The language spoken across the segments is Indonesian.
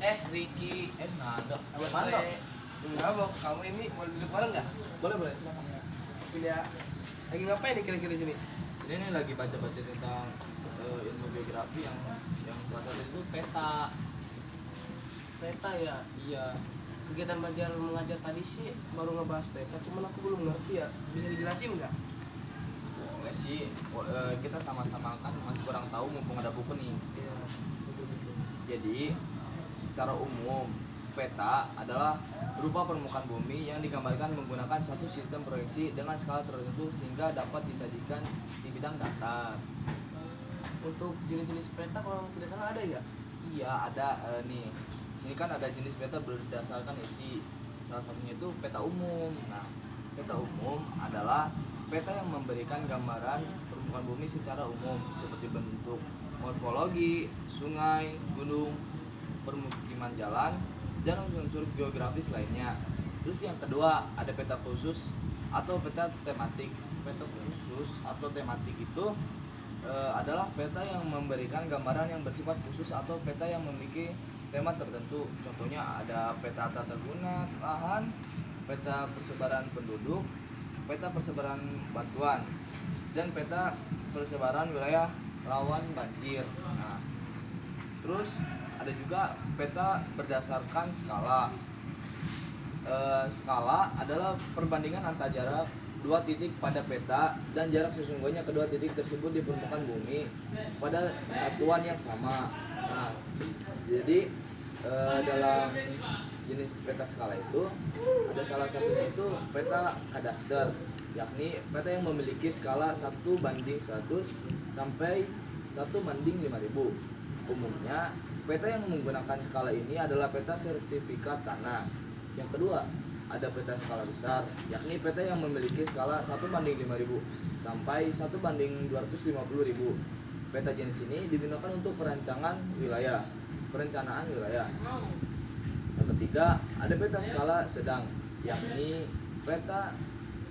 Ricky, Nado. Abang Mando. Sule. Abang, kamu ini mau duduk bareng nggak? Boleh silakan. Sini ya. Lagi ngapain nih kira-kira sini? Ini nih lagi baca-baca tentang ilmu geografi yang salah satu itu peta. Peta ya. Iya. Kegiatan belajar mengajar tadi sih baru ngebahas peta, cuman aku belum ngerti ya. Bisa dijelasin nggak? Boleh sih. Kita sama-sama kan masih kurang tahu mumpung ada buku nih. Iya, betul. Jadi secara umum peta adalah berupa permukaan bumi yang digambarkan menggunakan satu sistem proyeksi dengan skala tertentu sehingga dapat disajikan di bidang datar. Untuk jenis-jenis peta kalau tidak salah ada ya? Iya ada nih. Sini kan ada jenis peta berdasarkan isi. Salah satunya itu peta umum. Nah, peta umum adalah peta yang memberikan gambaran permukaan bumi secara umum seperti bentuk morfologi, sungai, gunung, permukiman jalan, dan unsur-unsur geografis lainnya. Terus yang kedua ada peta khusus atau peta tematik. Peta khusus atau tematik itu adalah peta yang memberikan gambaran yang bersifat khusus atau peta yang memiliki tema tertentu. Contohnya ada peta tata guna lahan, peta persebaran penduduk, peta persebaran batuan, dan peta persebaran wilayah rawan banjir. Nah, terus ada juga peta berdasarkan skala. Skala adalah perbandingan antara jarak dua titik pada peta dan jarak sesungguhnya kedua titik tersebut di permukaan bumi pada satuan yang sama. Nah, jadi dalam jenis peta skala itu ada salah satunya itu peta kadaster, yakni peta yang memiliki skala 1:100 sampai 1:5000. Umumnya peta yang menggunakan skala ini adalah peta sertifikat tanah. Yang kedua ada peta skala besar, yakni peta yang memiliki skala 1:5000 sampai 1:250.000. Peta jenis ini digunakan untuk perencanaan wilayah. Yang ketiga ada peta skala sedang, yakni peta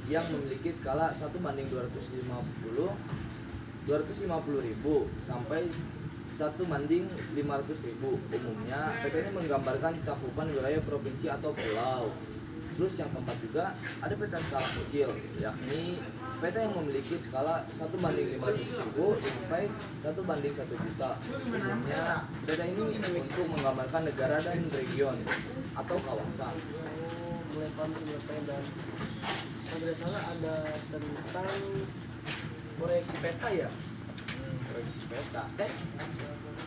yang memiliki skala 1:250.000 sampai 1:500.000. Umumnya peta ini menggambarkan cakupan wilayah provinsi atau pulau. Terus yang keempat juga ada peta skala kecil, yakni peta yang memiliki skala 1:500.000 sampai 1:1 juta. Umumnya peta ini untuk menggambarkan negara dan region atau kawasan. Mulai paham sebenarnya. Dan kalau tidak salah ada tentang proyeksi peta ya? Proyeksi peta.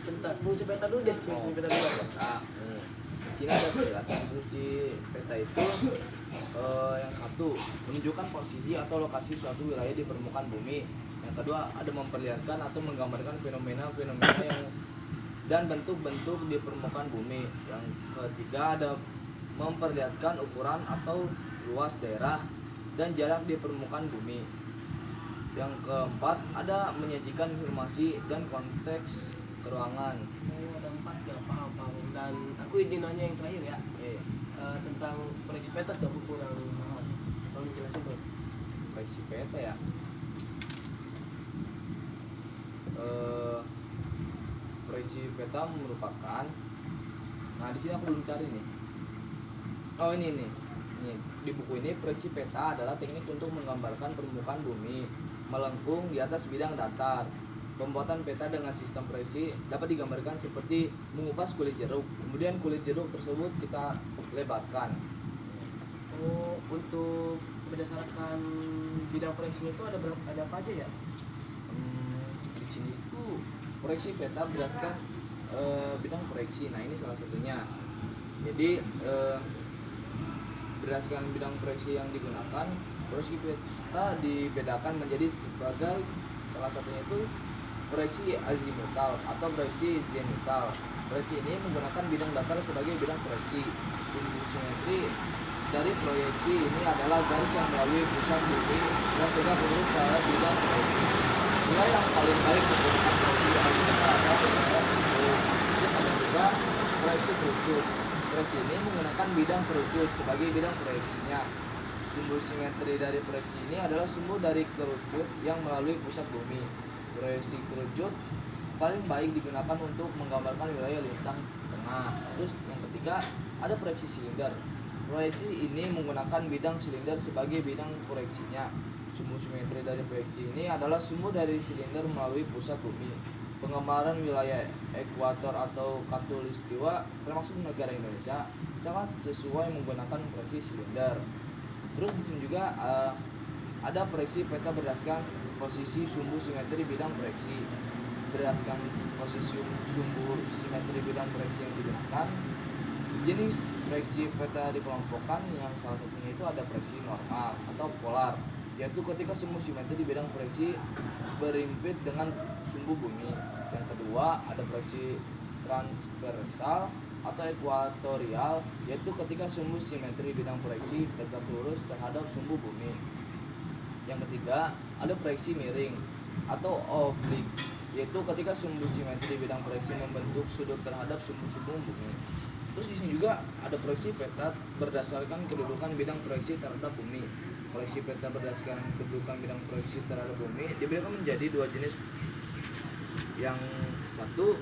Bentar, fungsi peta dulu deh. Fungsi peta dulu. Nah, di sini ada penjelasan fungsi peta itu. Yang satu, menunjukkan posisi atau lokasi suatu wilayah di permukaan bumi. Yang kedua, ada memperlihatkan atau menggambarkan fenomena-fenomena yang dan bentuk-bentuk di permukaan bumi. Yang ketiga, ada memperlihatkan ukuran atau luas daerah dan jarak di permukaan bumi. Yang keempat, ada menyajikan informasi dan konteks ruangan. Oh, ada 4 ya, paham. Dan aku izin nanya yang terakhir ya. Tentang proyeksi peta tuh aku kurang paham. Kalau dijelasin bro. Proyeksi peta ya. Proyeksi peta merupakan, nah di sini aku belum cari nih. Oh ini nih. Nih, di buku ini proyeksi peta adalah teknik untuk menggambarkan permukaan bumi melengkung di atas bidang datar. Pembuatan peta dengan sistem proyeksi dapat digambarkan seperti mengupas kulit jeruk. Kemudian kulit jeruk tersebut kita lebarkan. Oh, untuk berdasarkan bidang proyeksinya itu ada apa aja ya? Di sini itu proyeksi peta berdasarkan bidang proyeksi. Nah ini salah satunya. Jadi berdasarkan bidang proyeksi yang digunakan, proyeksi peta dibedakan menjadi sebagai salah satunya itu proyeksi azimutal atau proyeksi zenithal. Proyeksi ini menggunakan bidang datar sebagai bidang proyeksi. Sumber simetri dari proyeksi ini adalah garis yang melalui pusat bumi dan tegak lurus ke arah bidang proyeksi. Nilai yang paling baik untuk proyeksi azimutal adalah sekitar 10. Terus ada juga proyeksi kerucut. Proyeksi ini menggunakan bidang kerucut sebagai bidang proyeksinya. Sumber simetri dari proyeksi ini adalah sumber dari kerucut yang melalui pusat bumi. Proyeksi kerucut paling baik digunakan untuk menggambarkan wilayah lintang Nah, terus yang ketiga ada proyeksi silinder. Proyeksi ini menggunakan bidang silinder sebagai bidang proyeksinya. Sumbu simetri dari proyeksi ini adalah sumbu dari silinder melalui pusat bumi. Penggambaran wilayah ekuator atau khatulistiwa termasuk negara Indonesia sangat sesuai menggunakan proyeksi silinder. Terus di sini juga ada proyeksi peta berdasarkan posisi sumbu simetri bidang proyeksi. Berdasarkan posisi sumbu simetri bidang proyeksi yang digunakan, jenis proyeksi peta dikelompokkan yang salah satunya itu ada proyeksi normal atau polar, yaitu ketika sumbu simetri di bidang proyeksi berimpit dengan sumbu bumi. Yang kedua ada proyeksi transversal atau ekuatorial, yaitu ketika sumbu simetri bidang proyeksi tegak lurus terhadap sumbu bumi. Yang ketiga ada proyeksi miring atau oblik, yaitu ketika sumbu simetri bidang proyeksi membentuk sudut terhadap sumbu-sumbu bumi. Terus di sini juga ada proyeksi peta berdasarkan kedudukan bidang proyeksi terhadap bumi. Proyeksi peta berdasarkan kedudukan bidang proyeksi terhadap bumi dibedakan menjadi dua jenis. Yang satu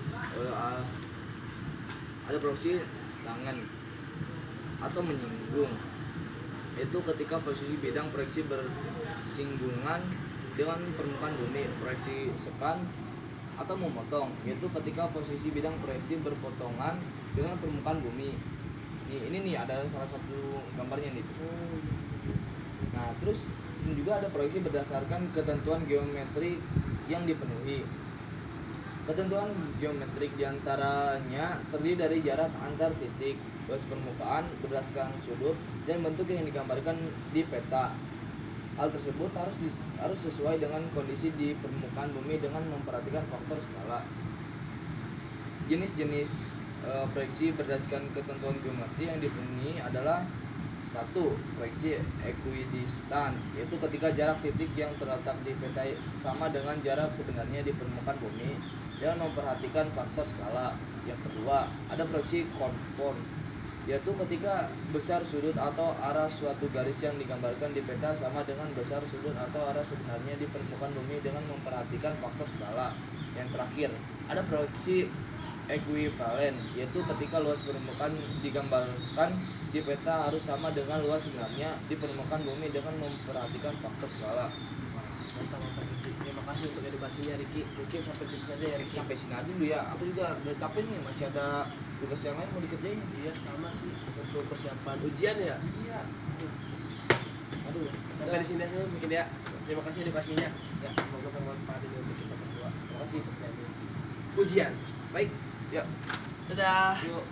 ada proyeksi tangan atau menyinggung, itu ketika posisi bidang proyeksi bersinggungan dengan permukaan bumi. Proyeksi sekan atau memotong, yaitu ketika posisi bidang proyeksi berpotongan dengan permukaan bumi. Ini nih ada salah satu gambarnya nih. Nah, terus sini juga ada proyeksi berdasarkan ketentuan geometri yang dipenuhi. Ketentuan geometrik diantaranya terdiri dari jarak antar titik, luas permukaan berdasarkan sudut, dan bentuk yang digambarkan di peta. Hal tersebut harus sesuai dengan kondisi di permukaan bumi dengan memperhatikan faktor skala. Jenis-jenis proyeksi berdasarkan ketentuan geometri yang dipenuhi adalah satu, proyeksi ekuidistan, yaitu ketika jarak titik yang terletak di peta sama dengan jarak sebenarnya di permukaan bumi dan memperhatikan faktor skala. Yang kedua, ada proyeksi konform, yaitu ketika besar sudut atau arah suatu garis yang digambarkan di peta sama dengan besar sudut atau arah sebenarnya di permukaan bumi dengan memperhatikan faktor skala. Yang terakhir, ada proyeksi ekuivalen, yaitu ketika luas permukaan digambarkan di peta harus sama dengan luas sebenarnya di permukaan bumi dengan memperhatikan faktor skala. Mantap Ricky. Terima kasih untuk edukasinya Ricky. Mungkin sampai sini saja ya Ricky. Sampai sini aja dulu ya, aku juga udah capek nih, masih ada tugas yang lain mau dikerjain. Iya sama sih untuk persiapan ujian ya. Iya. Aduh, sampai di sini aja mungkin ya. Terima kasih edukasinya. Ya, semoga bermanfaat ini untuk kita berdua. Terima kasih. Ujian. Baik. Ya. Dadah. Yuk.